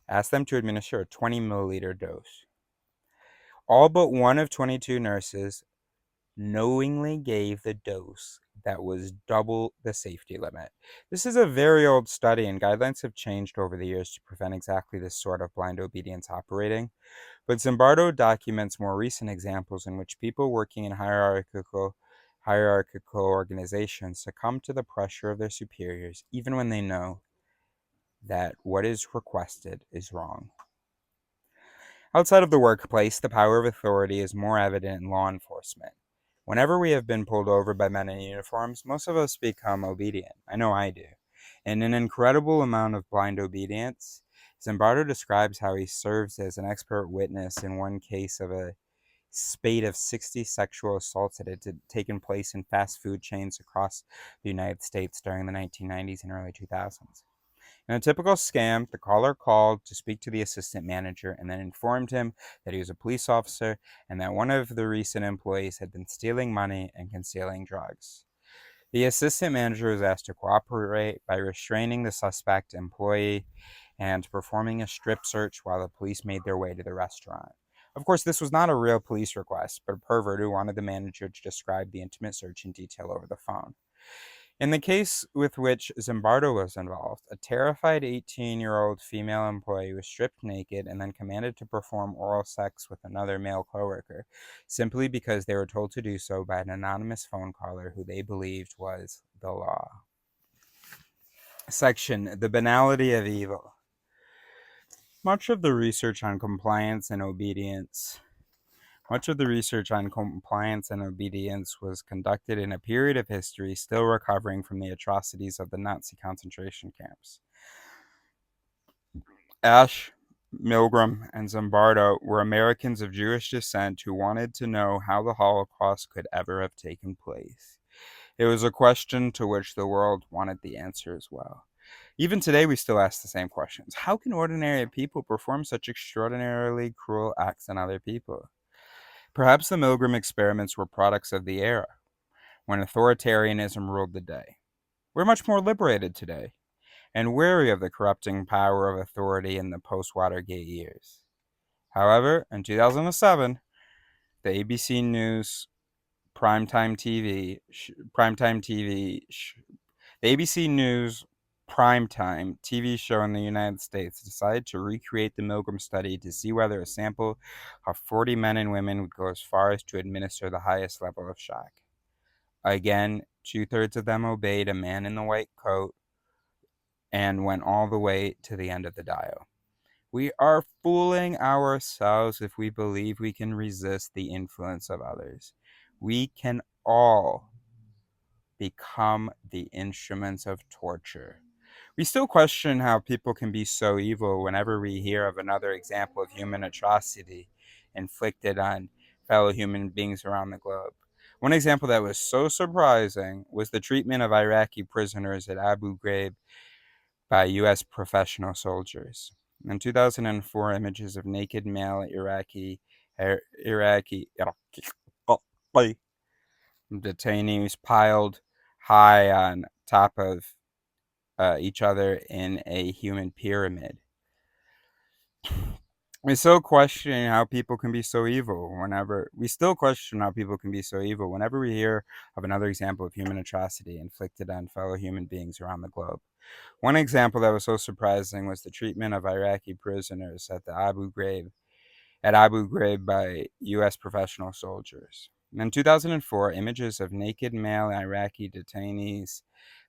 asked them to administer a 20 milliliter dose. All but one of 22 nurses knowingly gave the dose that was double the safety limit. This is a very old study, and guidelines have changed over the years to prevent exactly this sort of blind obedience operating. But Zimbardo documents more recent examples in which people working in hierarchical organizations succumb to the pressure of their superiors, even when they know that what is requested is wrong. Outside of the workplace, the power of authority is more evident in law enforcement. Whenever we have been pulled over by men in uniforms, most of us become obedient. I know I do. In an incredible amount of blind obedience, Zimbardo describes how he serves as an expert witness in one case of a spate of 60 sexual assaults that had taken place in fast food chains across the United States during the 1990s and early 2000s. In a typical scam, the caller called to speak to the assistant manager and then informed him that he was a police officer and that one of the recent employees had been stealing money and concealing drugs. The assistant manager was asked to cooperate by restraining the suspect employee and performing a strip search while the police made their way to the restaurant. Of course, this was not a real police request, but a pervert who wanted the manager to describe the intimate search in detail over the phone. In the case with which Zimbardo was involved, a terrified 18-year-old female employee was stripped naked and then commanded to perform oral sex with another male coworker, simply because they were told to do so by an anonymous phone caller who they believed was the law. Section: The Banality of Evil. Much of the research on compliance and obedience was conducted in a period of history still recovering from the atrocities of the Nazi concentration camps. Ash, Milgram, and Zimbardo were Americans of Jewish descent who wanted to know how the Holocaust could ever have taken place. It was a question to which the world wanted the answer as well. Even today, we still ask the same questions. How can ordinary people perform such extraordinarily cruel acts on other people? Perhaps the Milgram experiments were products of the era, when authoritarianism ruled the day. We're much more liberated today, and wary of the corrupting power of authority in the post-Watergate years. However, in 2007, the ABC News the ABC News primetime TV show in the United States decided to recreate the Milgram study to see whether a sample of 40 men and women would go as far as to administer the highest level of shock. Again, 2/3 of them obeyed a man in the white coat and went all the way to the end of the dial. We are fooling ourselves if we believe we can resist the influence of others. We can all become the instruments of torture. We still question how people can be so evil whenever we hear of another example of human atrocity inflicted on fellow human beings around the globe. One example that was so surprising was the treatment of Iraqi prisoners at Abu Ghraib by U.S. professional soldiers. In 2004, images of naked male Iraqi detainees piled high on top of each other in a human pyramid. We still question how people can be so evil whenever we hear of another example of human atrocity inflicted on fellow human beings around the globe. One example that was so surprising was the treatment of Iraqi prisoners at Abu Ghraib by U.S. professional soldiers. In 2004, images of naked male Iraqi detainees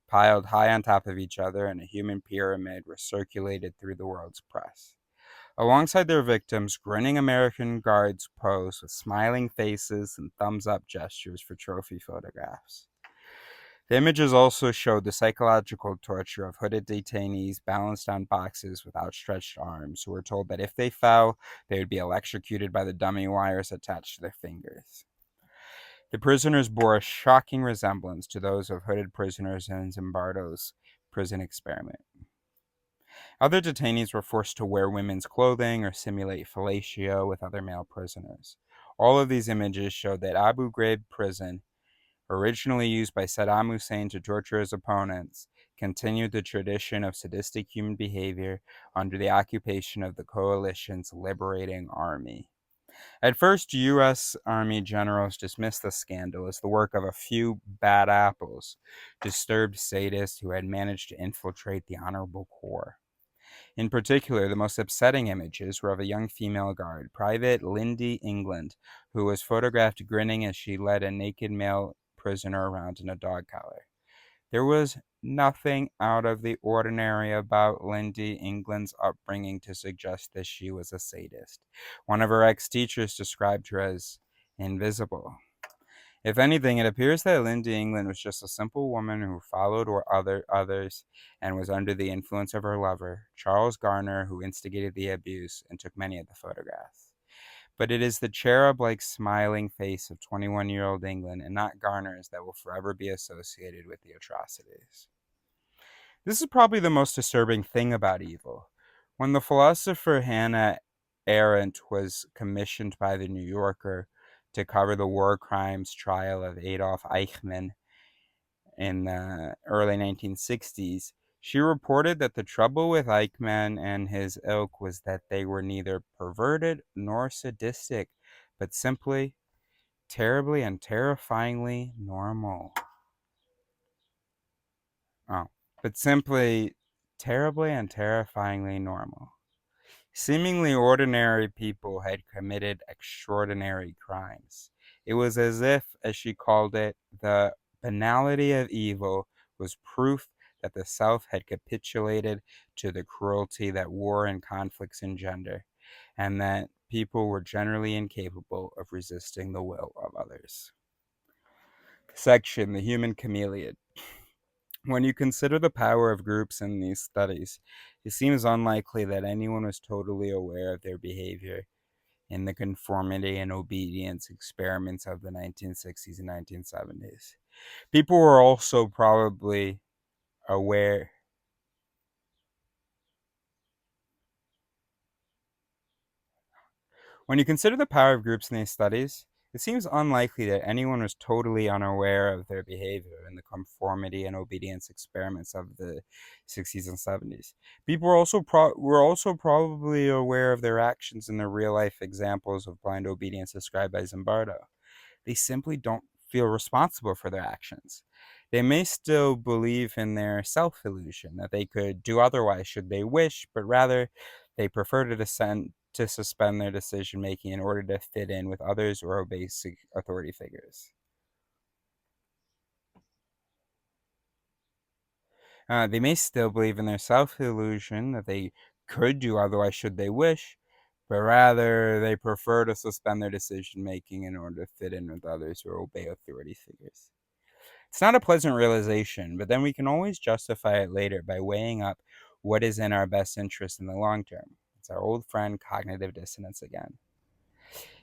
piled high on top of each other in a human pyramid were circulated through the world's press. Alongside their victims, grinning American guards posed with smiling faces and thumbs-up gestures for trophy photographs. The images also showed the psychological torture of hooded detainees balanced on boxes with outstretched arms, who were told that if they fell, they would be electrocuted by the dummy wires attached to their fingers. The prisoners bore a shocking resemblance to those of hooded prisoners in Zimbardo's prison experiment. Other detainees were forced to wear women's clothing or simulate fellatio with other male prisoners. All of these images showed that Abu Ghraib prison, originally used by Saddam Hussein to torture his opponents, continued the tradition of sadistic human behavior under the occupation of the coalition's liberating army. At first, U.S. Army generals dismissed the scandal as the work of a few bad apples, disturbed sadists who had managed to infiltrate the honorable corps. In particular, the most upsetting images were of a young female guard, Private Lindy England, who was photographed grinning as she led a naked male prisoner around in a dog collar. There was nothing out of the ordinary about Lindy England's upbringing to suggest that she was a sadist. One of her ex-teachers described her as invisible. If anything, it appears that Lindy England was just a simple woman who followed others and was under the influence of her lover, Charles Garner, who instigated the abuse and took many of the photographs. But it is the cherub-like smiling face of 21-year-old England and not Garner's that will forever be associated with the atrocities. This is probably the most disturbing thing about evil. When the philosopher Hannah Arendt was commissioned by the New Yorker to cover the war crimes trial of Adolf Eichmann in the early 1960s, she reported that the trouble with Eichmann and his ilk was that they were neither perverted nor sadistic, but simply terribly and terrifyingly normal. But simply terribly and terrifyingly normal. Seemingly ordinary people had committed extraordinary crimes. It was as if, as she called it, the banality of evil was proof that the self had capitulated to the cruelty that war and conflicts engender, and that people were generally incapable of resisting the will of others. Section: The Human Chameleon. When you consider the power of groups in these studies, it seems unlikely that anyone was totally aware of their behavior in the conformity and obedience experiments of the 1960s and 1970s. People were also probably aware. When you consider the power of groups in these studies, it seems unlikely that anyone was totally unaware of their behavior in the conformity and obedience experiments of the 60s and 70s. People were also probably aware of their actions in the real-life examples of blind obedience described by Zimbardo. They simply don't feel responsible for their actions. They may still believe in their self-illusion, that they could do otherwise should they wish, but rather they prefer to suspend their decision-making in order to fit in with others or obey authority figures. They may still believe in their self-illusion, that they could do otherwise should they wish, but rather they prefer to suspend their decision-making in order to fit in with others or obey authority figures. It's not a pleasant realization, but then we can always justify it later by weighing up what is in our best interest in the long term. It's our old friend cognitive dissonance again.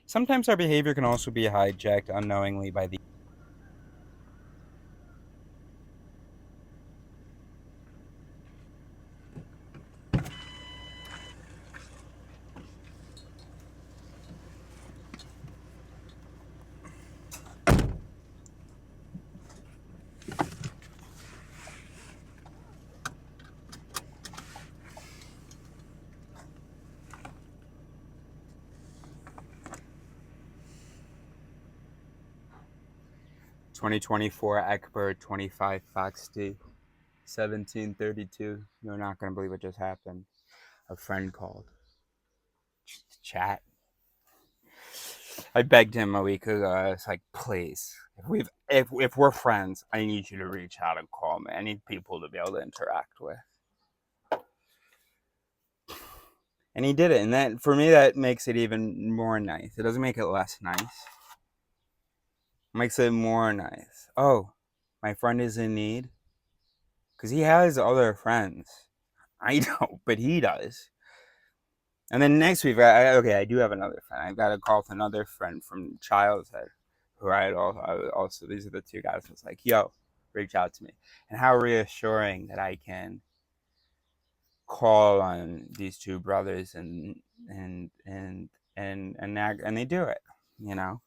Sometimes our behavior can also be hijacked unknowingly by the 2024 Eckberg 25 Fox D 1732. You're not going to believe what just happened. A friend called. Chat. I begged him a week ago. I was like, please, if we're friends, I need you to reach out and call me. I need people to be able to interact with. And he did it, and that for me that makes it even more nice. It doesn't make it less nice. It makes it more nice. Oh, my friend is in need? Because he has other friends. I don't, but he does. And then next week, I do have another friend. I got a call from another friend from childhood, who I also these are the two guys. I was like, yo, reach out to me. And how reassuring that I can call on these two brothers and they do it, you know.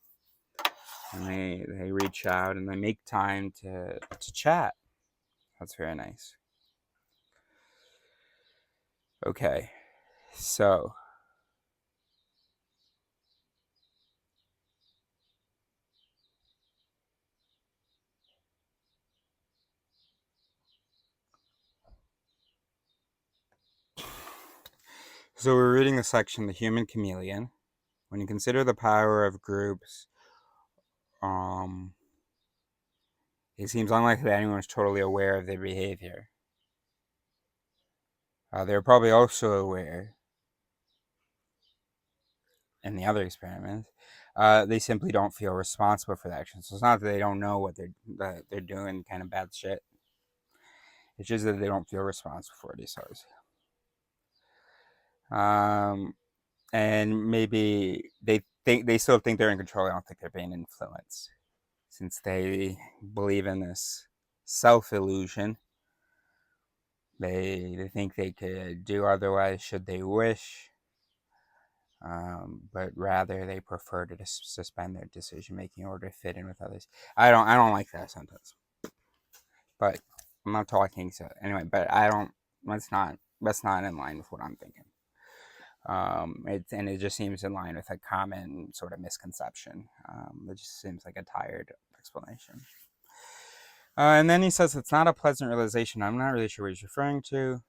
And they reach out and they make time to chat. That's very nice. Okay, so we're reading the section, The Human Chameleon. When you consider the power of groups, it seems unlikely that anyone was totally aware of their behavior. They're probably also aware in the other experiments. They simply don't feel responsible for the action. So it's not that they don't know what they're doing, kind of bad shit. It's just that they don't feel responsible for it, he says. And maybe they still think they're in control. I don't think they're being influenced, since they believe in this self-illusion. They think they could do otherwise should they wish, but rather they prefer to suspend their decision making in order to fit in with others. I don't like that sentence, but I'm not talking. So anyway, but I don't. That's not in line with what I'm thinking. It just seems in line with a common sort of misconception. It just seems like a tired explanation. And then he says it's not a pleasant realization. I'm not really sure what he's referring to,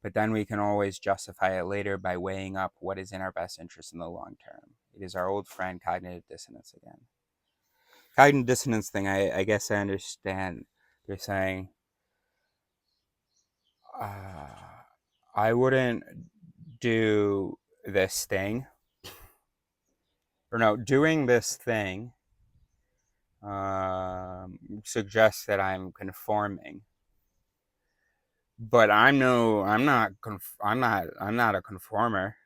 but then we can always justify it later by weighing up what is in our best interest in the long term. It is our old friend cognitive dissonance again. Cognitive dissonance thing, I guess I understand. They're saying, I wouldn't do this thing, or no, doing this thing suggests that I'm conforming, but I'm not a conformer.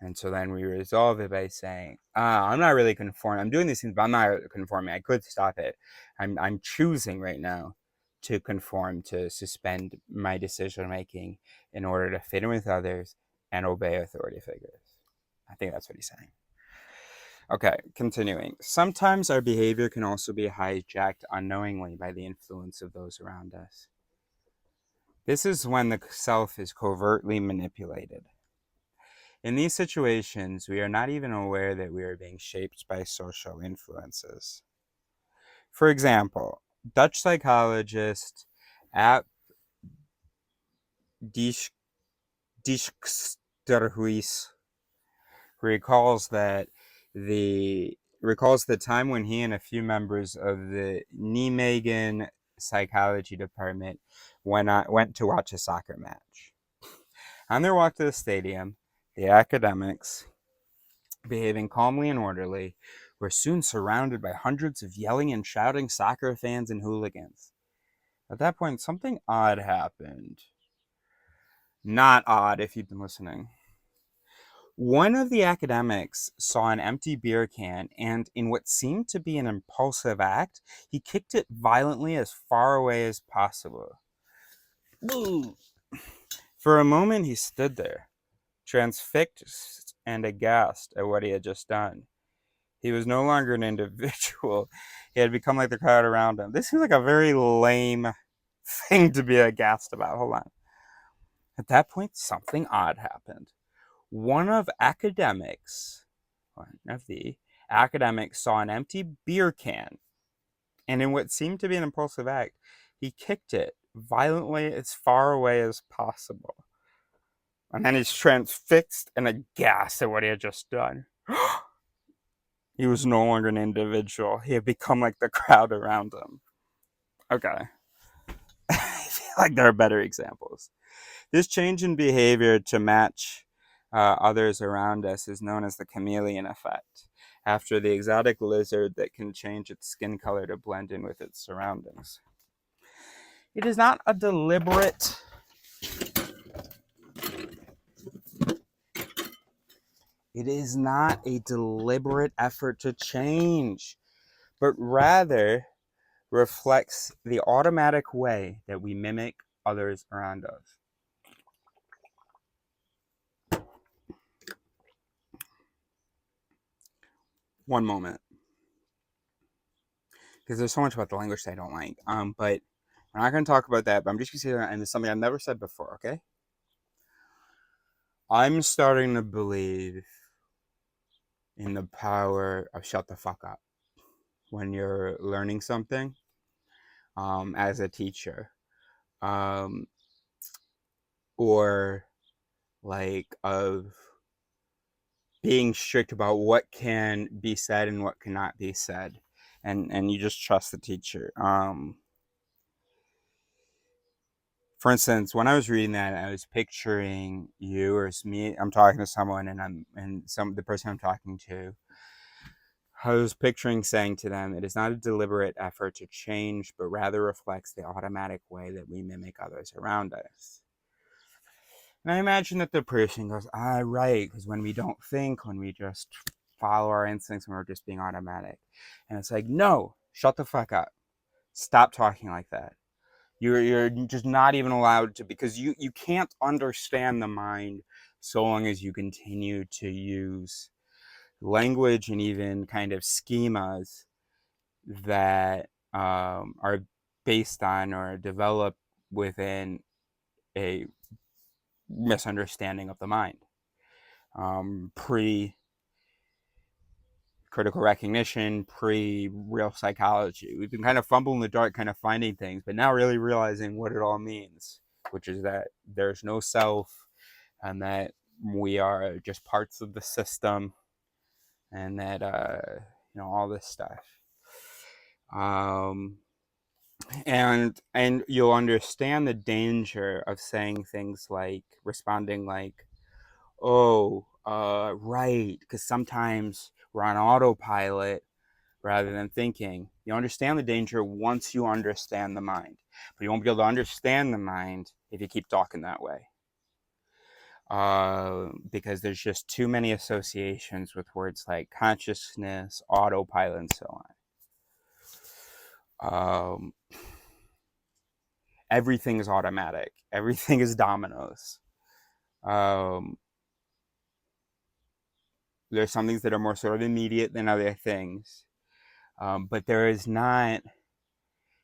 And so then we resolve it by saying, I'm not really conforming. I'm doing these things, but I'm not conforming. I could stop it. I'm choosing right now to conform, to suspend my decision making in order to fit in with others and obey authority figures. I think that's what he's saying. Okay, continuing. Sometimes our behavior can also be hijacked unknowingly by the influence of those around us. This is when the self is covertly manipulated. In these situations, we are not even aware that we are being shaped by social influences. For example, Dutch psychologist App Dijksterhuis recalls the time when he and a few members of the Nijmegen psychology department went to watch a soccer match. On their walk to the stadium, the academics, behaving calmly and orderly, were soon surrounded by hundreds of yelling and shouting soccer fans and hooligans. At that point, something odd happened. Not odd if you've been listening. One of the academics saw an empty beer can, and in what seemed to be an impulsive act, he kicked it violently as far away as possible. For a moment, he stood there, transfixed and aghast at what he had just done. He was no longer an individual. He had become like the crowd around him. This seems like a very lame thing to be aghast about. Hold on. At that point, something odd happened. One of the academics saw an empty beer can, and in what seemed to be an impulsive act, he kicked it violently as far away as possible. And then he's transfixed and aghast at what he had just done. He was no longer an individual. He had become like the crowd around him. Okay. I feel like there are better examples. This change in behavior to match others around us is known as the chameleon effect, after the exotic lizard that can change its skin color to blend in with its surroundings. It is not a deliberate effort to change, but rather reflects the automatic way that we mimic others around us. One moment, because there's so much about the language that I don't like. But we're not going to talk about that. But I'm just going to say that, and it's something I've never said before. Okay. I'm starting to believe in the power of shut the fuck up when you're learning something, as a teacher, um, or like of being strict about what can be said and what cannot be said, and you just trust the teacher. For instance, when I was reading that, I was picturing you or me. I'm talking to someone, and the person I'm talking to, I was picturing saying to them, "It is not a deliberate effort to change, but rather reflects the automatic way that we mimic others around us." And I imagine that the person goes, "Ah, right," because when we don't think, when we just follow our instincts, when we're just being automatic, and it's like, no, shut the fuck up, stop talking like that. You're just not even allowed to, because you can't understand the mind so long as you continue to use language and even kind of schemas that are based on or developed within a misunderstanding of the mind, pre critical recognition, pre real psychology. We've been kind of fumbling in the dark, kind of finding things, but now really realizing what it all means, which is that there's no self, and that we are just parts of the system, and that all this stuff. Um, and you'll understand the danger of saying things like, responding like, "Oh, right," because sometimes we're on autopilot rather than thinking. You understand the danger once you understand the mind, but you won't be able to understand the mind if you keep talking that way. Because there's just too many associations with words like consciousness, autopilot, and so on. Everything is automatic. Everything is dominoes. Um, there's some things that are more sort of immediate than other things. But there is not,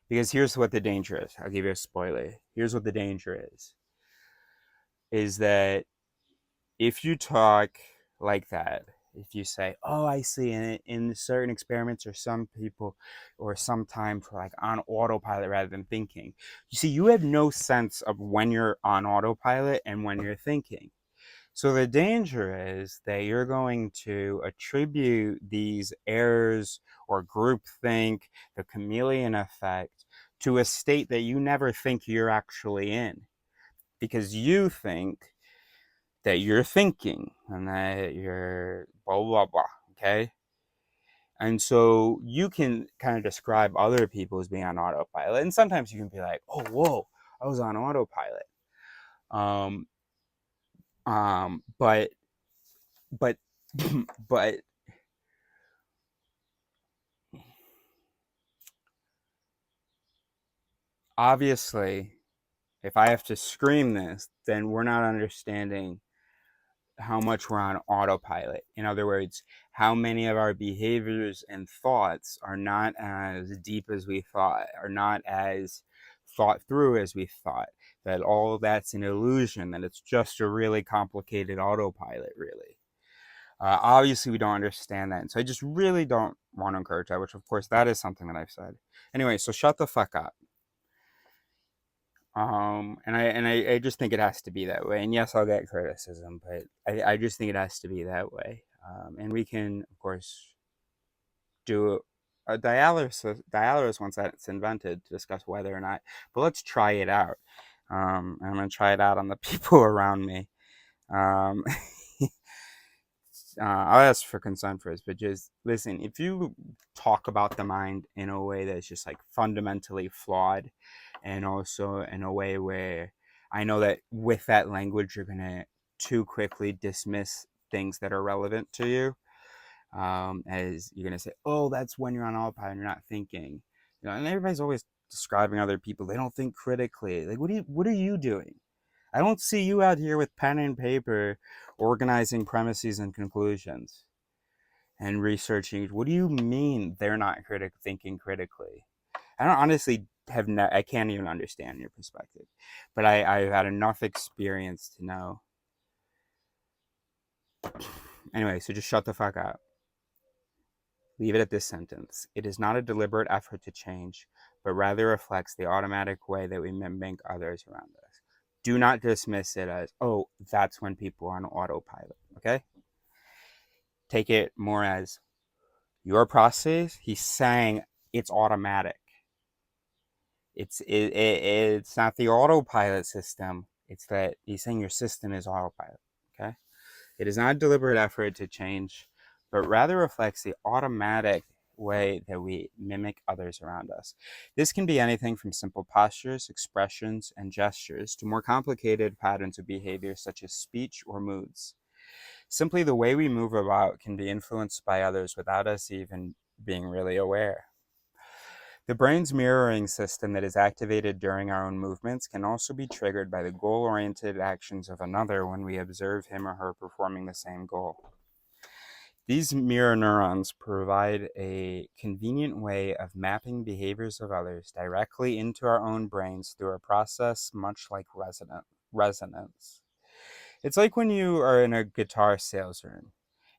because here's what the danger is. I'll give you a spoiler. Here's what the danger is that if you talk like that, if you say, "Oh, I see," in certain experiments, or some people, or sometimes we're like on autopilot rather than thinking. You see, you have no sense of when you're on autopilot and when you're thinking. So the danger is that you're going to attribute these errors or groupthink, the chameleon effect, to a state that you never think you're actually in, because you think that you're thinking and that you're blah, blah, blah, okay? And so you can kind of describe other people as being on autopilot. And sometimes you can be like, "Oh, whoa, I was on autopilot." Um, but, but, but obviously, if I have to scream this, then we're not understanding how much we're on autopilot. In other words, how many of our behaviors and thoughts are not as deep as we thought, are not as thought through as we thought, that all of that's an illusion, that it's just a really complicated autopilot, really. Obviously, we don't understand that. And so I just really don't want to encourage that, which, of course, that is something that I've said. Anyway, so shut the fuck up. And I just think it has to be that way. And yes, I'll get criticism, but I just think it has to be that way. And we can, of course, do a dialysis once that's invented, to discuss whether or not. But let's try it out. I'm gonna try it out on the people around me. Um, I'll ask for consent first, but just listen. If you talk about the mind in a way that's just like fundamentally flawed, and also in a way where I know that with that language you're gonna too quickly dismiss things that are relevant to you, as you're gonna say, "Oh, that's when you're on autopilot and you're not thinking." And everybody's always describing other people. They don't think critically. Like, what are you doing? I don't see you out here with pen and paper organizing premises and conclusions and researching. What do you mean they're not thinking critically? I don't honestly I can't even understand your perspective, but I've had enough experience to know Anyway, so just shut the fuck up. Leave it at this sentence. It is not a deliberate effort to change, but rather reflects the automatic way that we mimic others around us. Do not dismiss it as, oh, that's when people are on autopilot, okay? Take it more as your process. He's saying it's automatic. It's not the autopilot system. It's that he's saying your system is autopilot, okay? It is not a deliberate effort to change, but rather reflects the automatic way that we mimic others around us. This can be anything from simple postures, expressions, and gestures to more complicated patterns of behavior such as speech or moods. Simply the way we move about can be influenced by others without us even being really aware. The brain's mirroring system that is activated during our own movements can also be triggered by the goal-oriented actions of another when we observe him or her performing the same goal. These mirror neurons provide a convenient way of mapping behaviors of others directly into our own brains through a process much like resonance. It's like when you are in a guitar sales room.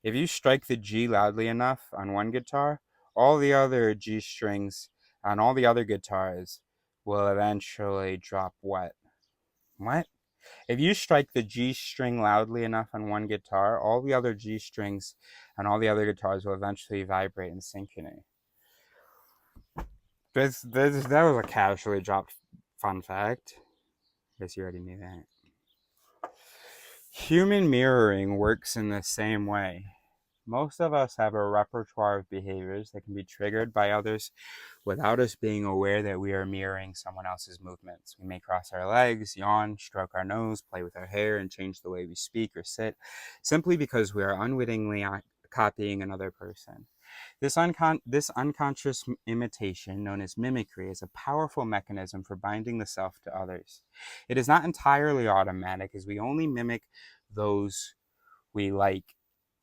If you strike the G loudly enough on one guitar, all the other G strings on all the other guitars will eventually drop what? What? If you strike the G string loudly enough on one guitar, all the other G strings on all the other guitars will eventually vibrate in synchrony. That was a casually dropped fun fact. Guess you already knew that. Human mirroring works in the same way. Most of us have a repertoire of behaviors that can be triggered by others without us being aware that we are mirroring someone else's movements. We may cross our legs, yawn, stroke our nose, play with our hair, and change the way we speak or sit, simply because we are unwittingly copying another person. This unconscious imitation, known as mimicry, is a powerful mechanism for binding the self to others. It is not entirely automatic, as we only mimic those we like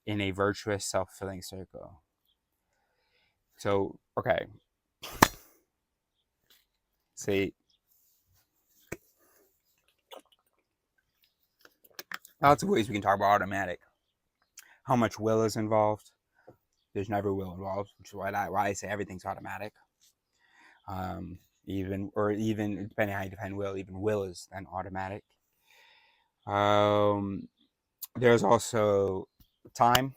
in a virtuous, self-fulfilling circle. So, okay. See, lots of ways we can talk about automatic. How much will is involved? There's never will involved, which is why I say everything's automatic. Even depending on how you define will, even will is then automatic. There's also time.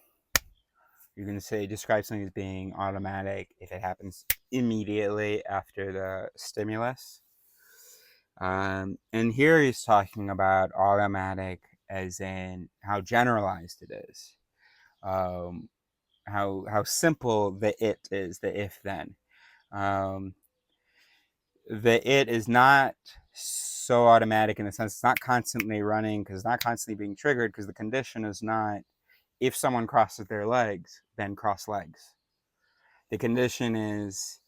You can say describe something as being automatic if it happens immediately after the stimulus. And here he's talking about automatic as in how generalized it is, how simple the it is, the if then. The it is not so automatic in the sense it's not constantly running because it's not constantly being triggered because the condition is not if someone crosses their legs, then cross legs. The condition is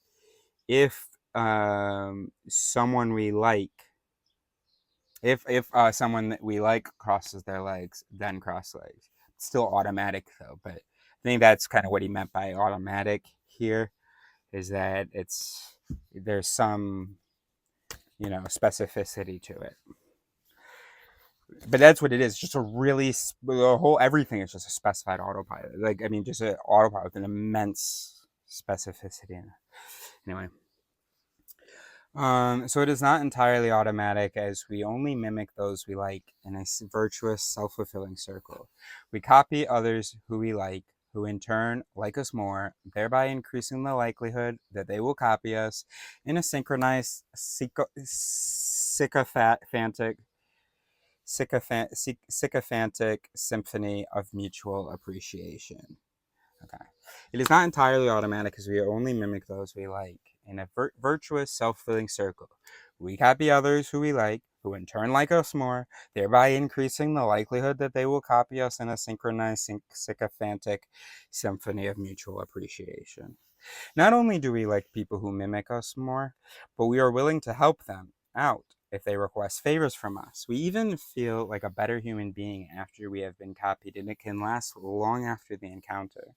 if someone we like, if someone that we like crosses their legs, then cross legs. It's still automatic though, but I think that's kind of what he meant by automatic here, is that there's some specificity to it. But that's what it is. Just everything is just a specified autopilot. Just an autopilot with an immense specificity. Anyway. So it is not entirely automatic, as we only mimic those we like in a virtuous, self-fulfilling circle. We copy others who we like, who in turn like us more, thereby increasing the likelihood that they will copy us in a synchronized, sycophantic symphony of mutual appreciation. Okay. It is not entirely automatic, as we only mimic those we like in a virtuous, self-fulfilling circle. We copy others who we like, who in turn like us more, thereby increasing the likelihood that they will copy us in a synchronized, sycophantic symphony of mutual appreciation. Not only do we like people who mimic us more, but we are willing to help them out if they request favors from us. We even feel like a better human being after we have been copied, and it can last long after the encounter.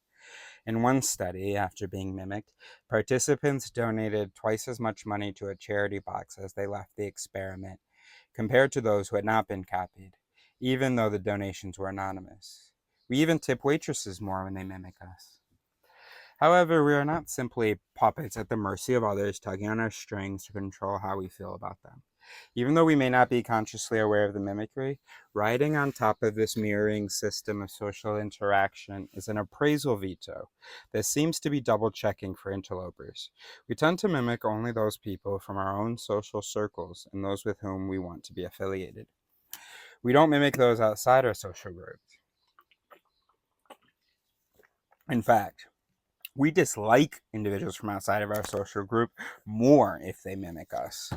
In one study, after being mimicked, participants donated twice as much money to a charity box as they left the experiment, compared to those who had not been copied, even though the donations were anonymous. We even tip waitresses more when they mimic us. However, we are not simply puppets at the mercy of others tugging on our strings to control how we feel about them. Even though we may not be consciously aware of the mimicry, riding on top of this mirroring system of social interaction is an appraisal veto that seems to be double checking for interlopers. We tend to mimic only those people from our own social circles and those with whom we want to be affiliated. We don't mimic those outside our social groups. In fact, we dislike individuals from outside of our social group more if they mimic us.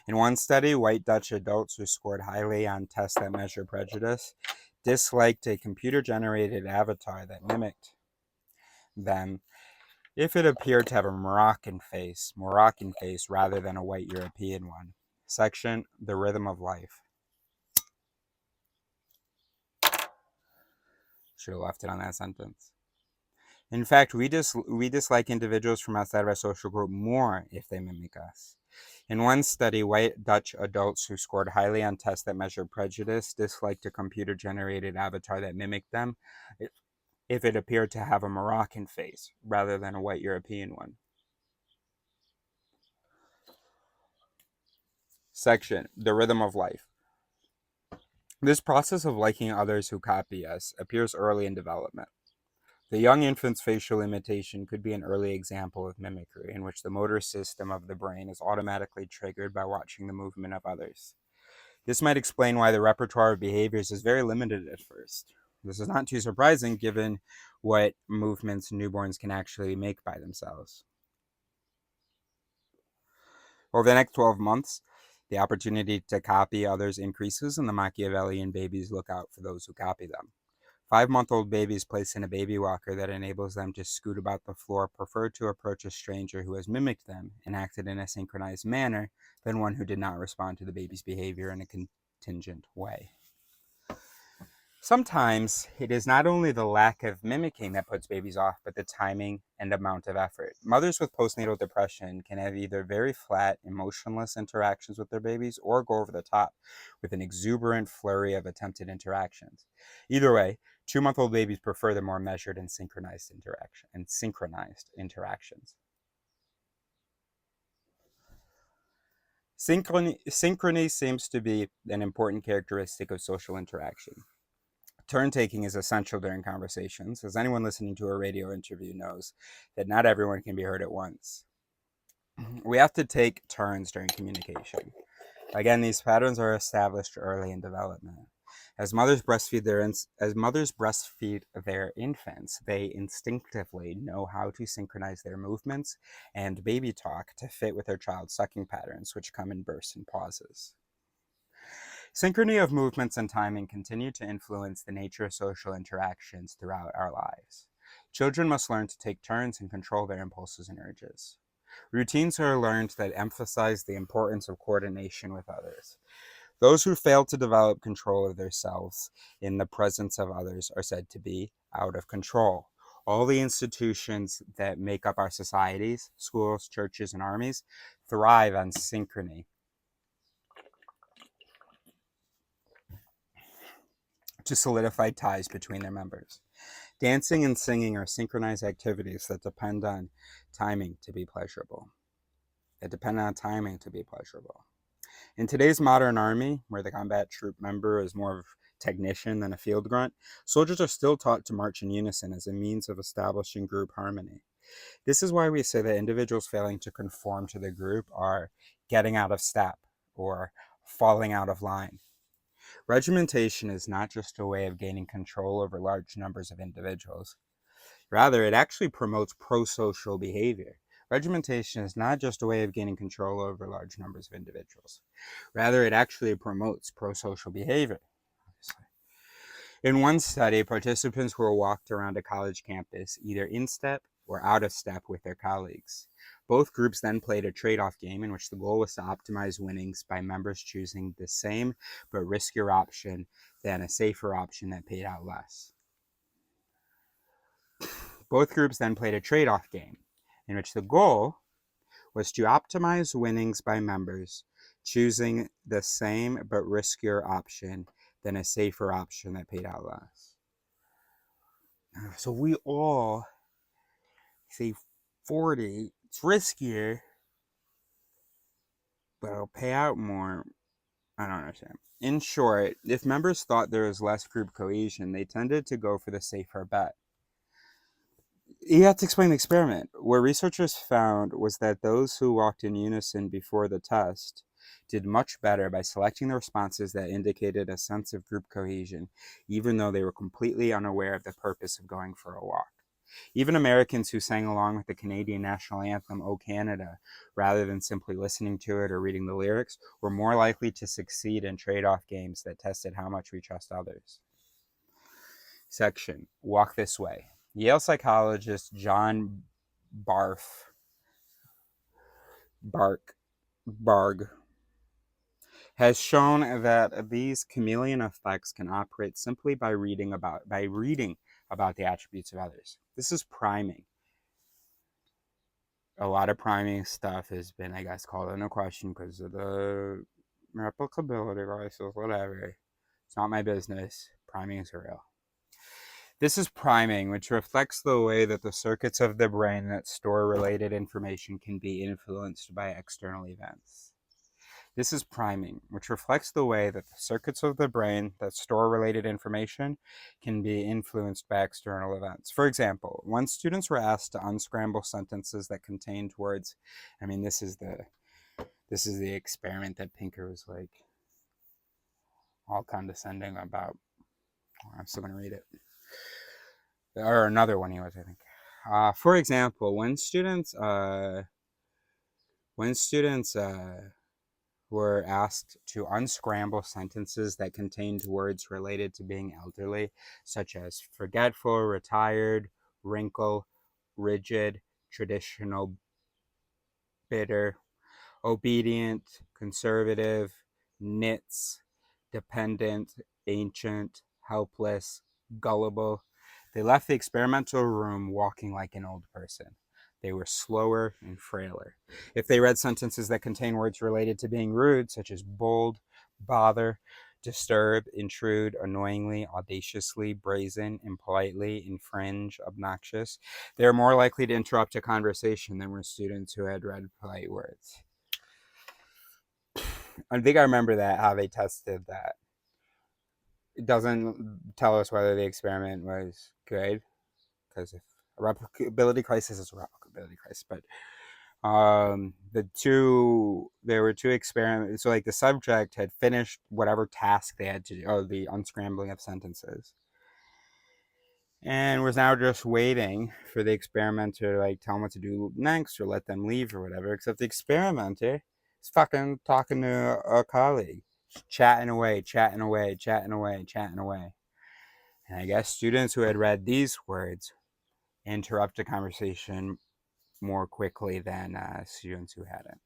In one study, white Dutch adults who scored highly on tests that measure prejudice disliked a computer-generated avatar that mimicked them if it appeared to have a Moroccan face rather than a white European one. Section, the rhythm of life. Should have left it on that sentence. In fact, we dislike individuals from outside of our social group more if they mimic us. In one study, white Dutch adults who scored highly on tests that measured prejudice disliked a computer-generated avatar that mimicked them if it appeared to have a Moroccan face rather than a white European one. Section, the rhythm of life. This process of liking others who copy us appears early in development. The young infant's facial imitation could be an early example of mimicry in which the motor system of the brain is automatically triggered by watching the movement of others. This might explain why the repertoire of behaviors is very limited at first. This is not too surprising given what movements newborns can actually make by themselves. Over the next 12 months, the opportunity to copy others increases, and the Machiavellian babies look out for those who copy them. 5-month-old babies placed in a baby walker that enables them to scoot about the floor prefer to approach a stranger who has mimicked them and acted in a synchronized manner than one who did not respond to the baby's behavior in a contingent way. Sometimes it is not only the lack of mimicking that puts babies off, but the timing and amount of effort. Mothers with postnatal depression can have either very flat, emotionless interactions with their babies or go over the top with an exuberant flurry of attempted interactions. Either way, 2-month-old babies prefer the more measured and synchronized interactions. Synchrony seems to be an important characteristic of social interaction. Turn-taking is essential during conversations, as anyone listening to a radio interview knows that not everyone can be heard at once. We have to take turns during communication. Again, these patterns are established early in development. As mothers breastfeed their infants, they instinctively know how to synchronize their movements and baby talk to fit with their child's sucking patterns, which come in bursts and pauses. Synchrony of movements and timing continue to influence the nature of social interactions throughout our lives. Children must learn to take turns and control their impulses and urges. Routines are learned that emphasize the importance of coordination with others. Those who fail to develop control of themselves in the presence of others are said to be out of control. All the institutions that make up our societies, schools, churches, and armies, thrive on synchrony to solidify ties between their members. Dancing and singing are synchronized activities that depend on timing to be pleasurable. In today's modern army, where the combat troop member is more of a technician than a field grunt, soldiers are still taught to march in unison as a means of establishing group harmony. This is why we say that individuals failing to conform to the group are getting out of step or falling out of line. Regimentation is not just a way of gaining control over large numbers of individuals. Rather, it actually promotes pro-social behavior. Regimentation is not just a way of gaining control over large numbers of individuals. Rather, it actually promotes pro-social behavior. In one study, participants were walked around a college campus either in step or out of step with their colleagues. Both groups then played a trade-off game in which the goal was to optimize winnings by members choosing the same but riskier option than a safer option that paid out less. Both groups then played a trade-off game in which the goal was to optimize winnings by members choosing the same but riskier option than a safer option that paid out less. So we all say 40. It's riskier, but it'll pay out more. I don't understand. In short, if members thought there was less group cohesion, they tended to go for the safer bet. You have to explain the experiment. What researchers found was that those who walked in unison before the test did much better by selecting the responses that indicated a sense of group cohesion, even though they were completely unaware of the purpose of going for a walk. Even Americans who sang along with the Canadian national anthem, O Canada, rather than simply listening to it or reading the lyrics, were more likely to succeed in trade-off games that tested how much we trust others. Section, Walk This Way. Yale psychologist John Barg has shown that these chameleon effects can operate simply by reading about the attributes of others. This is priming. A lot of priming stuff has been, I guess, called into question because of the replicability crisis, whatever. It's not my business. Priming is real. This is priming, which reflects the way that the circuits of the brain that store related information can be influenced by external events. This is priming, which reflects the way that the circuits of the brain that store related information can be influenced by external events. For example, when students were asked to unscramble sentences that contained words, this is the experiment that Pinker was like all condescending about. I'm still gonna read it. Or another one he was, I think. For example, when students were asked to unscramble sentences that contained words related to being elderly, such as forgetful, retired, wrinkle, rigid, traditional, bitter, obedient, conservative, knits, dependent, ancient, helpless, gullible. They left the experimental room walking like an old person. They were slower and frailer. If they read sentences that contain words related to being rude, such as bold, bother, disturb, intrude, annoyingly, audaciously, brazen, impolitely, infringe, obnoxious, they are more likely to interrupt a conversation than were students who had read polite words. I think I remember that, how they tested that. It doesn't tell us whether the experiment was good, because if a replicability crisis is a replicability crisis, but there were two experiments. So like the subject had finished whatever task they had to do, the unscrambling of sentences, and was now just waiting for the experimenter to like tell them what to do next or let them leave or whatever. Except the experimenter is fucking talking to a colleague, chatting away. And I guess students who had read these words interrupt the conversation more quickly than students who hadn't.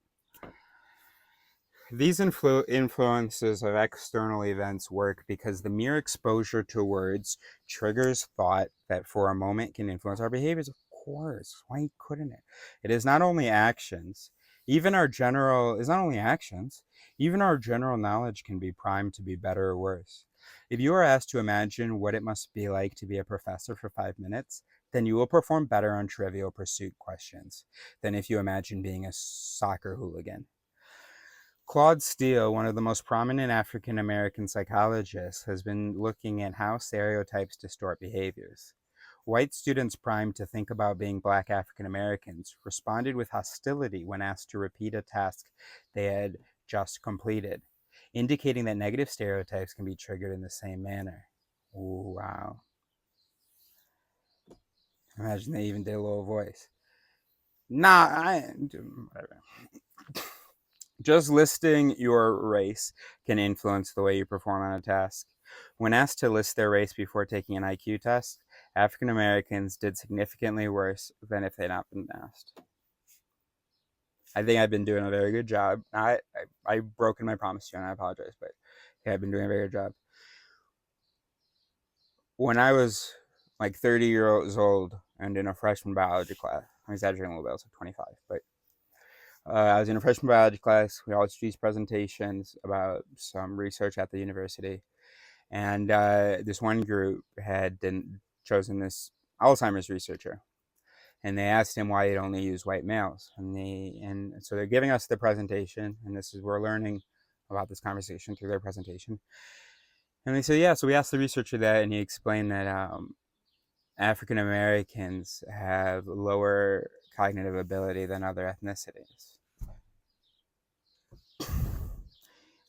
These influences of external events work because the mere exposure to words triggers thought that for a moment can influence our behaviors. Of course, why couldn't it? It is not only actions. Even our general knowledge can be primed to be better or worse. If you are asked to imagine what it must be like to be a professor for 5 minutes, then you will perform better on Trivial Pursuit questions than if you imagine being a soccer hooligan. Claude Steele, one of the most prominent African American psychologists, has been looking at how stereotypes distort behaviors. White students primed to think about being Black African Americans responded with hostility when asked to repeat a task they had just completed, indicating that negative stereotypes can be triggered in the same manner. Ooh, wow. Imagine they even did a little voice. Whatever. Just listing your race can influence the way you perform on a task. When asked to list their race before taking an IQ test, African Americans did significantly worse than if they'd not been asked. I think I've been doing a very good job. I've broken my promise to you, and I apologize, but I've been doing a very good job. When I was like 30 years old and in a freshman biology class, I'm exaggerating a little bit, I was like 25, but I was in a freshman biology class. We all did these presentations about some research at the university. And this one group had chosen this Alzheimer's researcher. And they asked him why he'd only use white males. And so they're giving us the presentation, and we're learning about this conversation through their presentation. And they said, yeah, so we asked the researcher that, and he explained that African Americans have lower cognitive ability than other ethnicities.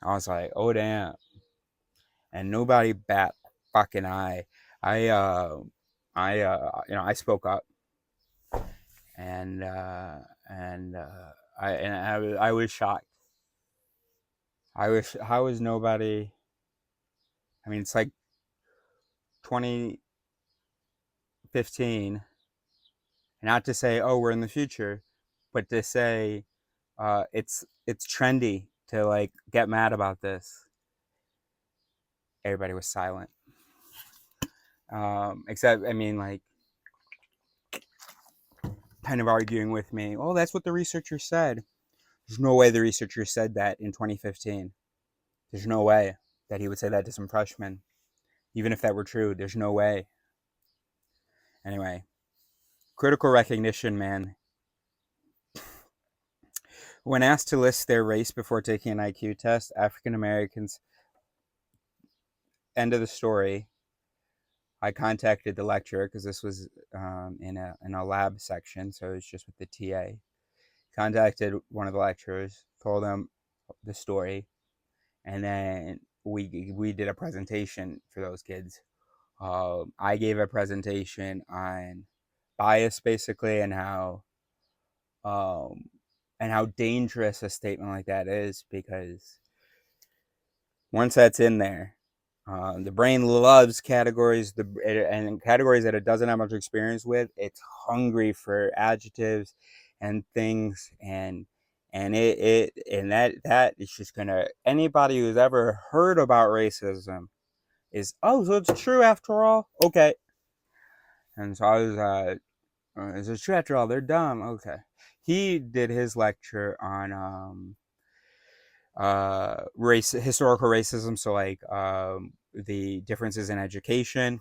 I was like, oh damn. And nobody bat fucking eye. I spoke up, and I was shocked. How was nobody? I mean, it's like 2015. Not to say, oh, we're in the future, but to say, it's trendy to like get mad about this. Everybody was silent, except, I mean, like, kind of arguing with me. Oh, that's what the researcher said. There's no way the researcher said that in 2015. There's no way that he would say that to some freshmen. Even if that were true, there's no way. Anyway, critical recognition, man. When asked to list their race before taking an IQ test, African Americans, end of the story, I contacted the lecturer because this was in a lab section, so it was just with the TA. Contacted one of the lecturers, told him the story, and then we did a presentation for those kids. I gave a presentation on bias, basically, and how dangerous a statement like that is, because once that's in there, the brain loves categories, and categories that it doesn't have much experience with. It's hungry for adjectives and things, and that is just gonna, anybody who's ever heard about racism is, oh, so it's true after all, okay. And so I was, is it true after all? They're dumb, okay. He did his lecture on historical racism, so like the differences in education,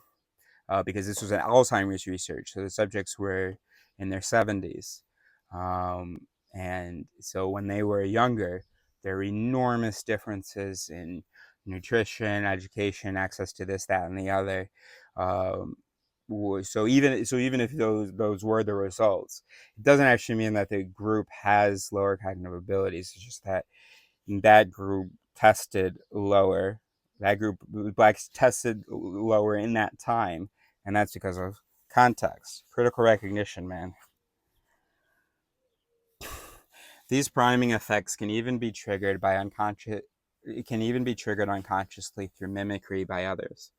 because this was an Alzheimer's research, so the subjects were in their 70s, and so when they were younger, there were enormous differences in nutrition, education, access to this, that, and the other. So even if those were the results, it doesn't actually mean that the group has lower cognitive abilities. It's just that group tested lower. That group, blacks, tested lower in that time, and that's because of context. Critical recognition, man. These priming effects can even be triggered unconsciously through mimicry by others.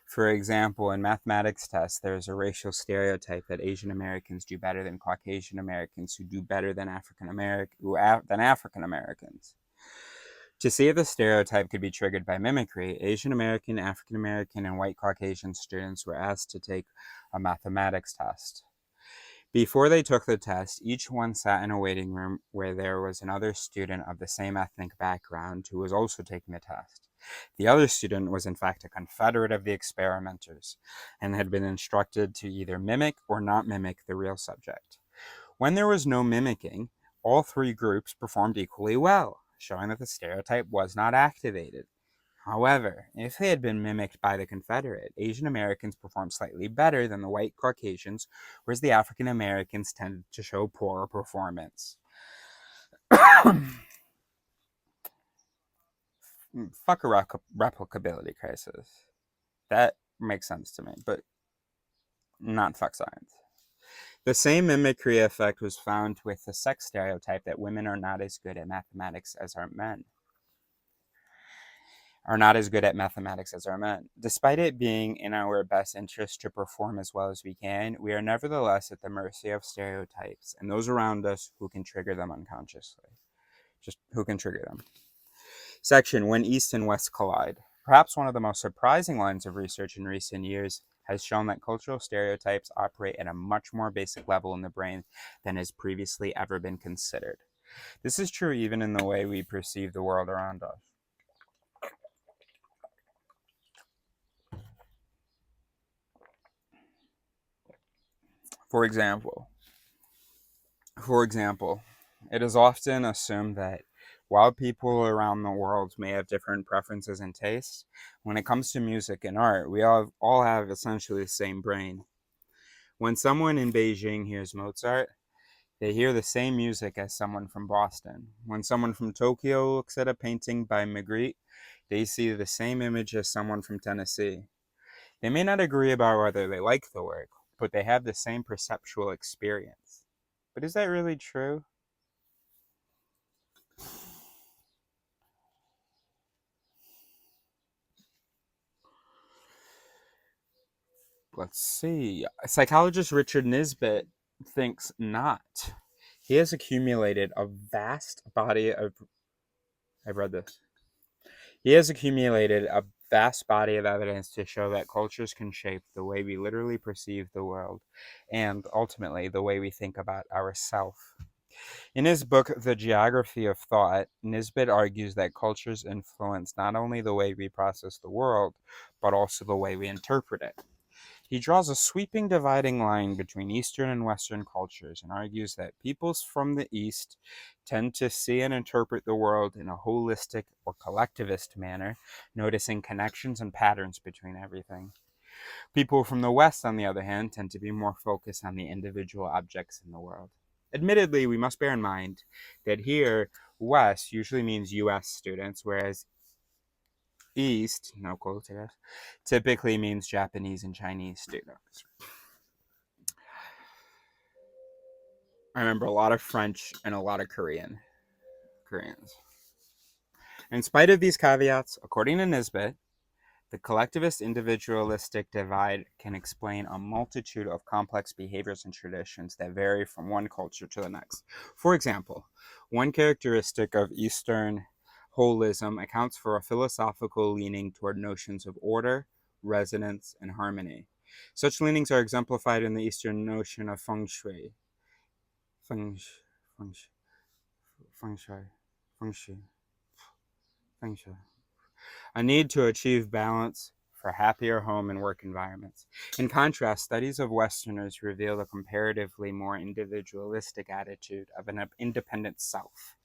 For example, in mathematics tests, there's a racial stereotype that Asian Americans do better than Caucasian Americans, who do better than African Americans. To see if the stereotype could be triggered by mimicry, Asian American, African American, and white Caucasian students were asked to take a mathematics test. Before they took the test, each one sat in a waiting room where there was another student of the same ethnic background who was also taking the test. The other student was in fact a Confederate of the experimenters, and had been instructed to either mimic or not mimic the real subject. When there was no mimicking, all three groups performed equally well, showing that the stereotype was not activated. However, if they had been mimicked by the Confederate, Asian Americans performed slightly better than the white Caucasians, whereas the African Americans tended to show poorer performance. Fuck a replicability crisis. That makes sense to me, but not fuck science. The same mimicry effect was found with the sex stereotype that women are not as good at mathematics as our men. Despite it being in our best interest to perform as well as we can, we are nevertheless at the mercy of stereotypes and those around us who can trigger them unconsciously. Just who can trigger them. Section, when East and West collide. Perhaps one of the most surprising lines of research in recent years has shown that cultural stereotypes operate at a much more basic level in the brain than has previously ever been considered. This is true even in the way we perceive the world around us. For example, For example, it is often assumed that while people around the world may have different preferences and tastes, when it comes to music and art, we all have essentially the same brain. When someone in Beijing hears Mozart, they hear the same music as someone from Boston. When someone from Tokyo looks at a painting by Magritte, they see the same image as someone from Tennessee. They may not agree about whether they like the work, but they have the same perceptual experience. But is that really true? Let's see. Psychologist Richard Nisbet thinks not. He has accumulated a vast body of. I've read this. He has accumulated a vast body of evidence to show that cultures can shape the way we literally perceive the world and ultimately the way we think about ourselves. In his book, The Geography of Thought, Nisbet argues that cultures influence not only the way we process the world, but also the way we interpret it. He draws a sweeping dividing line between Eastern and Western cultures and argues that peoples from the East tend to see and interpret the world in a holistic or collectivist manner, noticing connections and patterns between everything. People from the West, on the other hand, tend to be more focused on the individual objects in the world. Admittedly, we must bear in mind that here, West usually means US students, whereas East, no quotes, I guess, typically means Japanese and Chinese students. I remember a lot of French and a lot of Koreans. In spite of these caveats, according to Nisbet, the collectivist individualistic divide can explain a multitude of complex behaviors and traditions that vary from one culture to the next. For example, one characteristic of Eastern holism accounts for a philosophical leaning toward notions of order, resonance, and harmony. Such leanings are exemplified in the Eastern notion of feng shui. Feng, feng, feng shui. Feng shui. Feng shui. A need to achieve balance for happier home and work environments. In contrast, studies of Westerners reveal a comparatively more individualistic attitude of an independent self.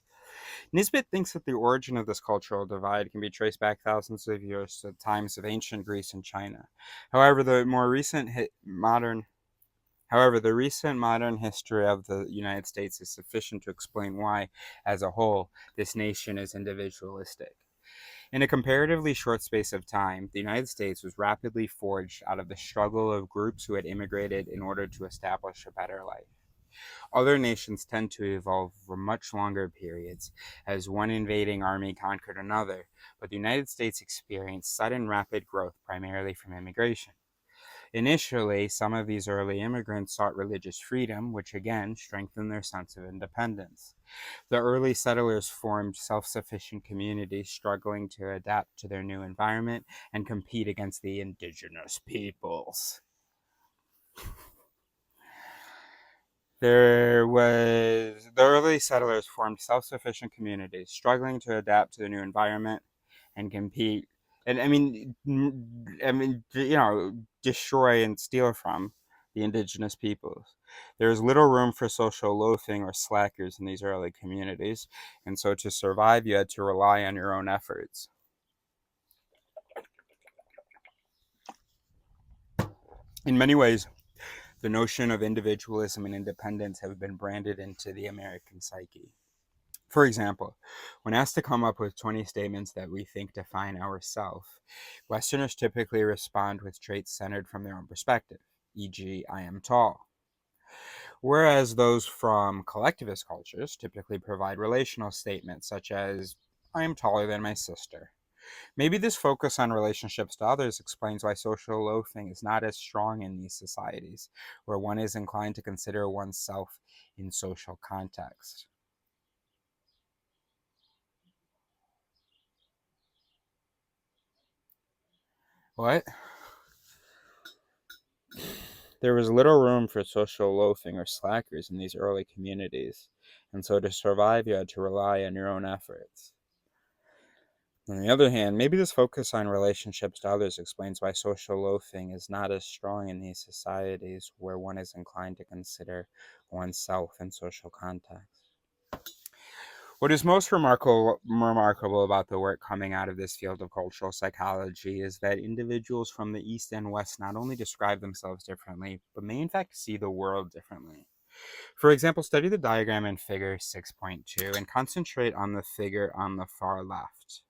Nisbet thinks that the origin of this cultural divide can be traced back thousands of years to the times of ancient Greece and China. However, the recent modern history of the United States is sufficient to explain why, as a whole, this nation is individualistic. In a comparatively short space of time, the United States was rapidly forged out of the struggle of groups who had immigrated in order to establish a better life. Other nations tend to evolve over much longer periods, as one invading army conquered another, but the United States experienced sudden rapid growth primarily from immigration. Initially, some of these early immigrants sought religious freedom, which again strengthened their sense of independence. The early settlers formed self-sufficient communities struggling to adapt to their new environment and compete against the indigenous peoples. The early settlers formed self-sufficient communities struggling to adapt to the new environment and compete and destroy and steal from the indigenous peoples. There is little room for social loafing or slackers in these early communities, and so to survive you had to rely on your own efforts. In many ways, the notion of individualism and independence have been branded into the American psyche. For example, when asked to come up with 20 statements that we think define ourselves, Westerners typically respond with traits centered from their own perspective, e.g., I am tall. Whereas those from collectivist cultures typically provide relational statements such as, I am taller than my sister. Maybe this focus on relationships to others explains why social loafing is not as strong in these societies, where one is inclined to consider oneself in social context. What? There was little room for social loafing or slackers in these early communities, and so to survive you had to rely on your own efforts. On the other hand, maybe this focus on relationships to others explains why social loafing is not as strong in these societies where one is inclined to consider oneself in social context. What is most remarkable about the work coming out of this field of cultural psychology is that individuals from the East and West not only describe themselves differently, but may in fact see the world differently. For example, study the diagram in figure 6.2 and concentrate on the figure on the far left.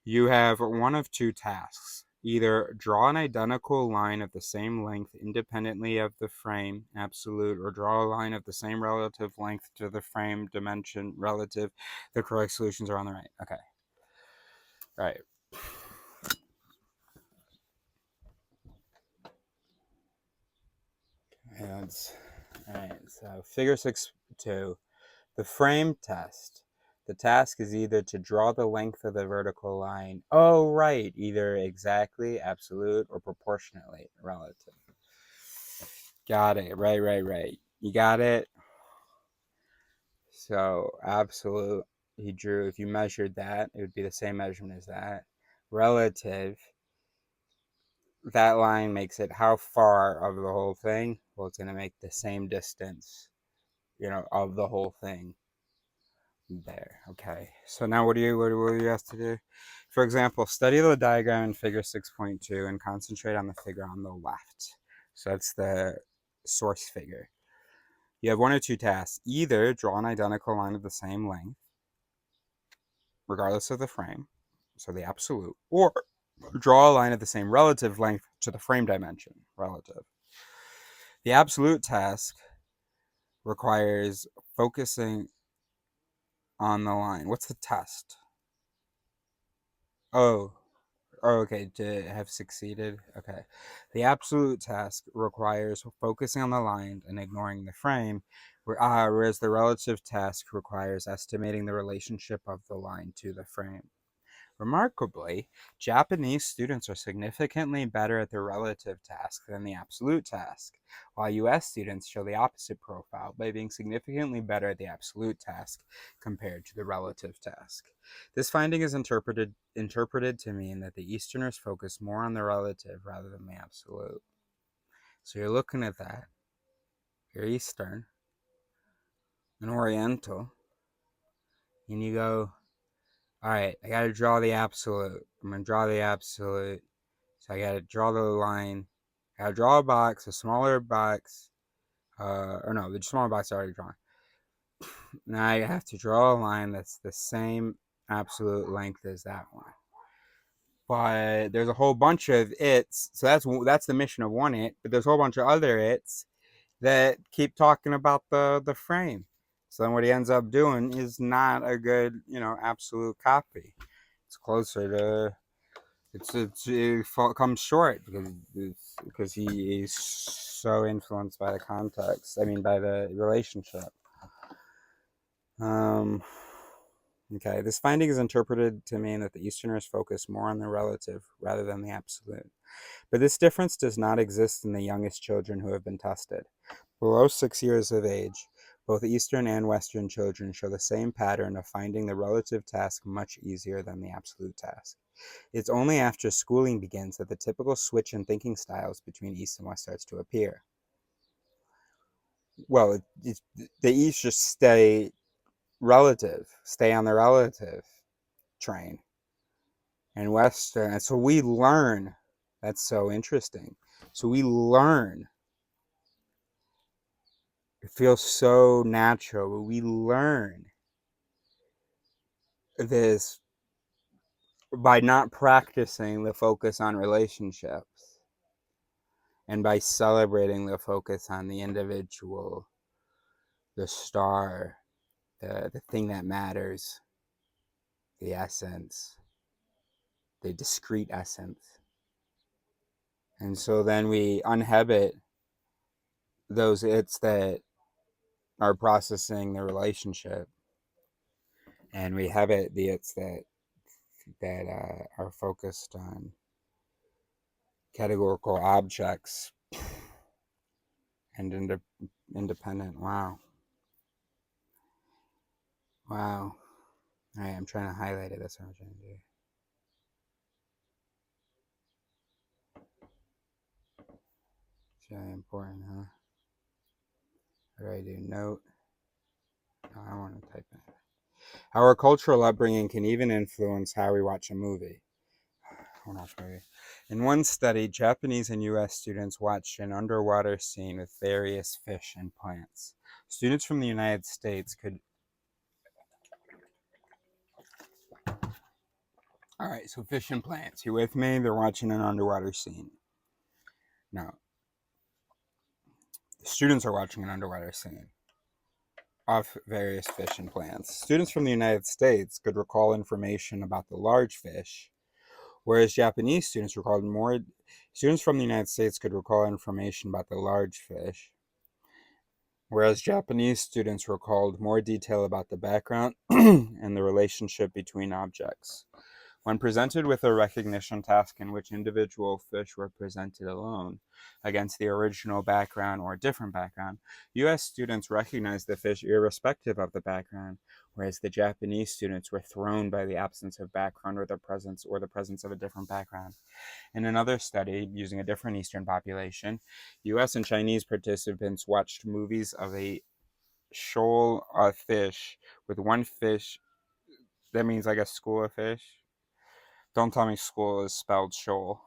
You have one of two tasks. Either draw an identical line of the same length independently of the frame, absolute, or draw a line of the same relative length to the frame dimension, relative. The correct solutions are on the right. Okay. All right. All right. So figure 6.2. The frame test. The task is either to draw the length of the vertical line. Oh, right. Either exactly, absolute, or proportionately relative. Got it. Right. You got it? So, absolute, he drew, if you measured that, it would be the same measurement as that. Relative, that line makes it how far of the whole thing? Well, it's going to make the same distance, of the whole thing. There. Okay. So now what do you have to do? For example, study the diagram in figure 6.2 and concentrate on the figure on the left. So that's the source figure. You have one or two tasks. Either draw an identical line of the same length, regardless of the frame, so the absolute, or draw a line of the same relative length to the frame dimension, relative. The absolute task requires focusing on the line. What's the test? Oh, okay, to have succeeded. Okay. The absolute task requires focusing on the line and ignoring the frame, whereas the relative task requires estimating the relationship of the line to the frame. Remarkably, Japanese students are significantly better at the relative task than the absolute task, while US students show the opposite profile by being significantly better at the absolute task compared to the relative task. This finding is interpreted to mean that the Easterners focus more on the relative rather than the absolute. So you're looking at that. You're Eastern, an Oriental, and you go, all right, I got to draw the absolute. I'm going to draw the absolute. So I got to draw the line. I got to draw a box, a smaller box. Or no, the smaller box is already drawn. Now I have to draw a line that's the same absolute length as that one. But there's a whole bunch of its. So that's the mission of one it. But there's a whole bunch of other its that keep talking about the frame. So then what he ends up doing is not a good, absolute copy. It's closer to it comes short because he is so influenced by the context. I mean, by the relationship. Okay, this finding is interpreted to mean that the Easterners focus more on the relative rather than the absolute. But this difference does not exist in the youngest children who have been tested. Below 6 years of age, both Eastern and Western children show the same pattern of finding the relative task much easier than the absolute task. It's only after schooling begins that the typical switch in thinking styles between East and West starts to appear. Well, the East just stay on the relative train. And Western, and so we learn. That's so interesting. So we learn. It feels so natural, but we learn this by not practicing the focus on relationships and by celebrating the focus on the individual, the star, the thing that matters, the essence, the discrete essence. And so then we unhabit those its that are processing the relationship, and we habit the its that are focused on categorical objects and independent. Wow. Alright, I'm trying to highlight it. That's what I'm trying to do. It's really important, huh? What do I do? Note? No, I want to type it. Our cultural upbringing can even influence how we watch a movie. In one study, Japanese and US students watched an underwater scene with various fish and plants. Students from the United States could. Alright, so fish and plants. You with me? They're watching an underwater scene. Now, the students are watching an underwater scene of various fish and plants. Students from the United States could recall information about the large fish, whereas Japanese students recalled more. Students from the United States could recall information about the large fish, whereas Japanese students recalled more detail about the background and the relationship between objects. When presented with a recognition task in which individual fish were presented alone against the original background or a different background, US students recognized the fish irrespective of the background, whereas the Japanese students were thrown by the absence of background or the presence of a different background. In another study, using a different Eastern population, US and Chinese participants watched movies of a shoal of fish with one fish. That means like a school of fish. Don't tell me school is spelled shoal.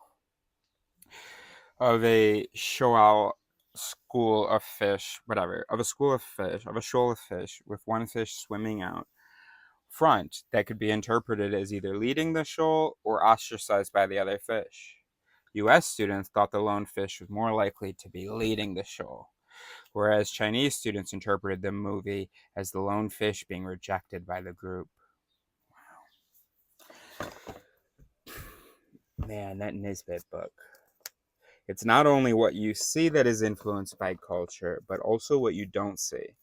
Of a shoal school of fish, whatever, of a school of fish, of a shoal of fish with one fish swimming out front that could be interpreted as either leading the shoal or ostracized by the other fish. US students thought the lone fish was more likely to be leading the shoal, whereas Chinese students interpreted the movie as the lone fish being rejected by the group. Man, that Nisbet book. It's not only what you see that is influenced by culture, but also what you don't see.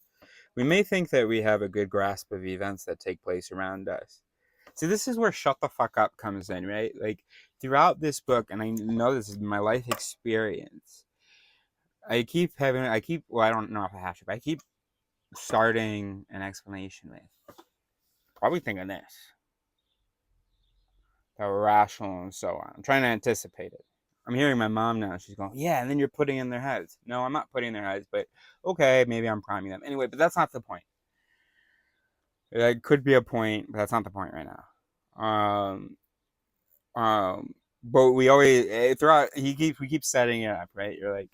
We may think that we have a good grasp of events that take place around us. See, this is where shut the fuck up comes in, right? Like, throughout this book, and I know this is my life experience, well, I don't know if I have to, but I keep starting an explanation with, probably thinking this, that we're rational and so on. I'm trying to anticipate it. I'm hearing my mom now. She's going, yeah, and then you're putting in their heads. No, I'm not putting in their heads, but okay, maybe I'm priming them. Anyway, but that's not the point. It could be a point, but that's not the point right now. But we always throughout we keep setting it up, right? You're like,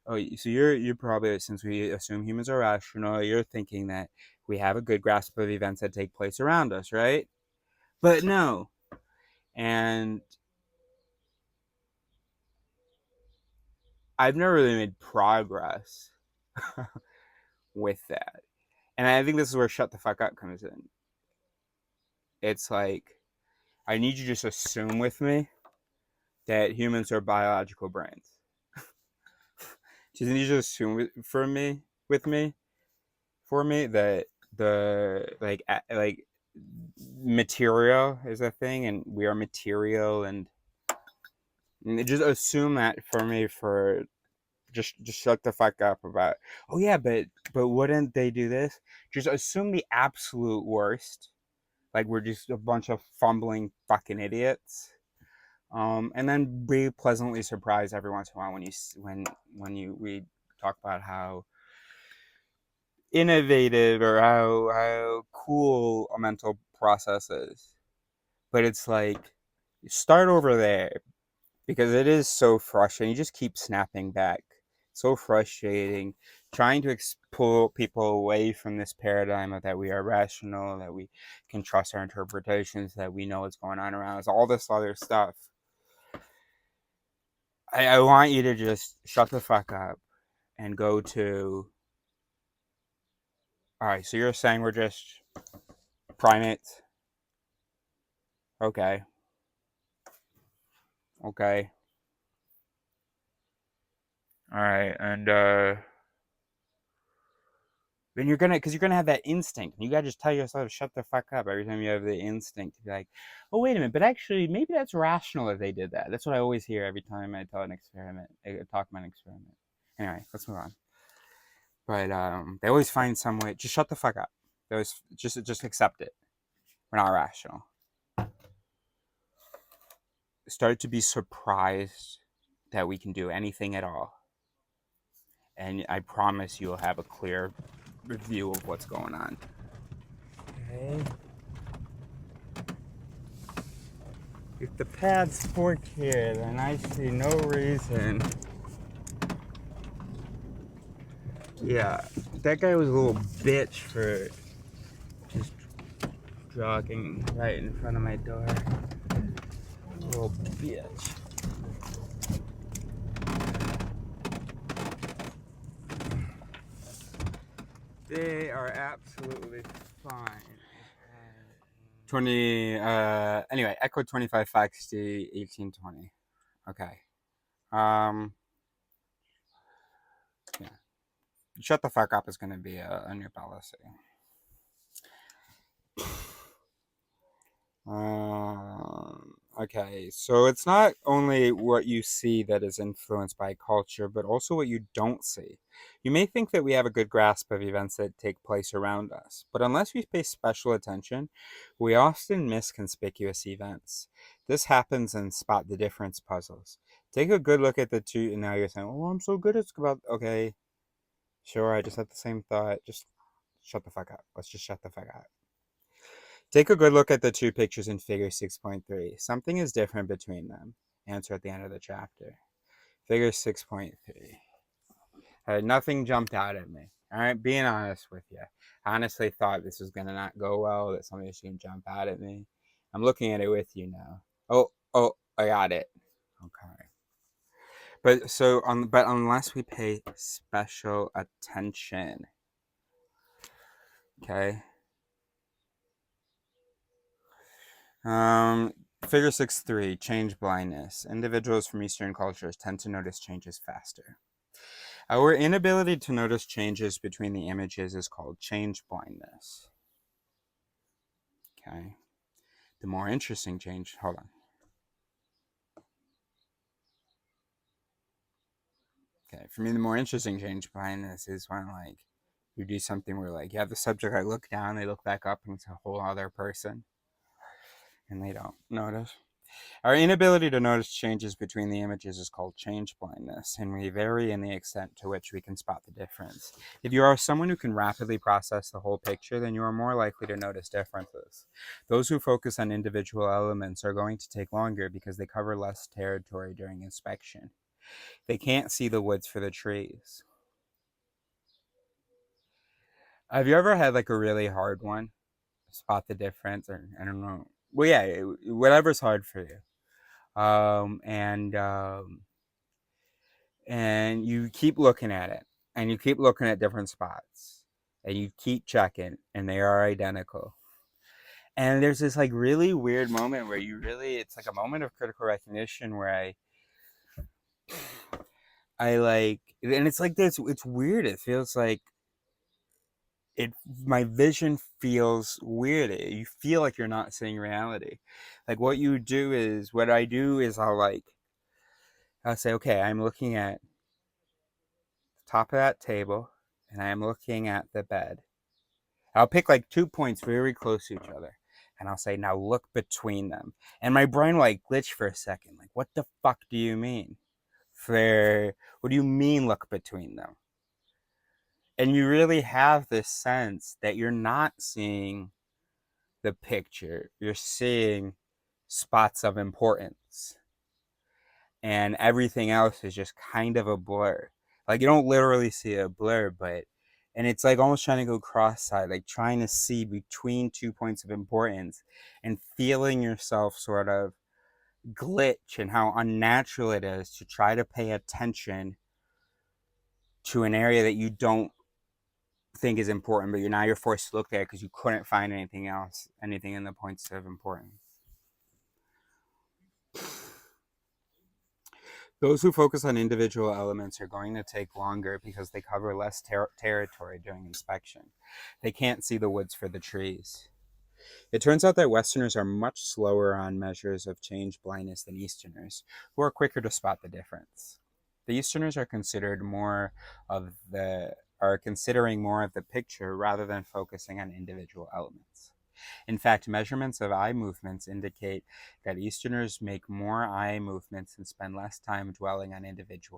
oh, so you're probably, since we assume humans are rational, you're thinking that we have a good grasp of events that take place around us, right? But no, and I've never really made progress with that. And I think this is where shut the fuck up comes in. It's like, I need you to just assume with me that humans are biological brains. You need to assume for me that the like material is a thing, and we are material, and just assume that for me for just shut the fuck up about, oh yeah, but wouldn't they do this? Just assume the absolute worst. Like we're just a bunch of fumbling fucking idiots. And then be pleasantly surprised every once in a while when we talk about how innovative or how cool a mental process is. But it's like, start over there, because it is so frustrating. You just keep snapping back. So frustrating, trying to pull people away from this paradigm of that we are rational, that we can trust our interpretations, that we know what's going on around us, all this other stuff. I want you to just shut the fuck up and go to. Alright, so you're saying we're just primates? Okay. Okay. Alright, and then because you're gonna have that instinct. You gotta just tell yourself to shut the fuck up every time you have the instinct to be like, oh, wait a minute, but actually, maybe that's rational if they did that. That's what I always hear every time I tell an experiment, talk about an experiment. Anyway, let's move on. But they always find some way. Just shut the fuck up. They always just accept it. We're not rational. Start to be surprised that we can do anything at all. And I promise you'll have a clear view of what's going on. Okay. If the pad's forked here, then I see no reason. Yeah, that guy was a little bitch for just jogging right in front of my door. Little bitch. They are absolutely fine. 20, anyway, Echo 25 Foxy 1820. Okay. Yeah. Shut the fuck up is going to be a new policy. Okay, so it's not only what you see that is influenced by culture, but also what you don't see. You may think that we have a good grasp of events that take place around us, but unless we pay special attention, we often miss conspicuous events. This happens in spot the difference puzzles. Take a good look at the two, and now you're saying, "Oh, I'm so good at about." Okay, sure, I just had the same thought. Just shut the fuck up. Let's just shut the fuck up. Take a good look at the two pictures in figure 6.3. Something is different between them. Answer at the end of the chapter. Figure 6.3. Nothing jumped out at me. All right, being honest with you. I honestly thought this was going to not go well, that something was going to jump out at me. I'm looking at it with you now. Oh, I got it. Okay. But unless we pay special attention, okay? Figure 6.3, change blindness. Individuals from Eastern cultures tend to notice changes faster. Our inability to notice changes between the images is called change blindness. Okay. The more interesting change, hold on. Okay, for me, the more interesting change blindness is when, like, you do something where, like, you have the subject, I look down, they look back up, and it's a whole other person, and they don't notice. Our inability to notice changes between the images is called change blindness, and we vary in the extent to which we can spot the difference. If you are someone who can rapidly process the whole picture, then you are more likely to notice differences. Those who focus on individual elements are going to take longer because they cover less territory during inspection. They can't see the woods for the trees. Have you ever had like a really hard one? Spot the difference, or I don't know. Well, yeah, whatever's hard for you. And you keep looking at it, and you keep looking at different spots, and you keep checking, and they are identical. And there's this like really weird moment where it's like a moment of critical recognition where I like, and it's like this, it's weird. It feels like my vision feels weird. You feel like you're not seeing reality. Like what I do is I'll say, okay, I'm looking at the top of that table, and I'm looking at the bed. I'll pick like 2 points very close to each other, and I'll say, now look between them. And my brain will like glitch for a second. Like, what the fuck do you mean? What do you mean look between them? And you really have this sense that you're not seeing the picture. You're seeing spots of importance. And everything else is just kind of a blur. Like you don't literally see a blur, and it's like almost trying to go cross-eyed, like trying to see between 2 points of importance and feeling yourself sort of glitch and how unnatural it is to try to pay attention to an area that you don't think is important, but you're forced to look there because you couldn't find anything in the points of importance. Those who focus on individual elements are going to take longer because they cover less territory during inspection. They can't see the woods for the trees. It turns out that Westerners are much slower on measures of change blindness than Easterners, who are quicker to spot the difference. The Easterners are considering more of the picture rather than focusing on individual elements. In fact, measurements of eye movements indicate that Easterners make more eye movements and spend less time dwelling on individual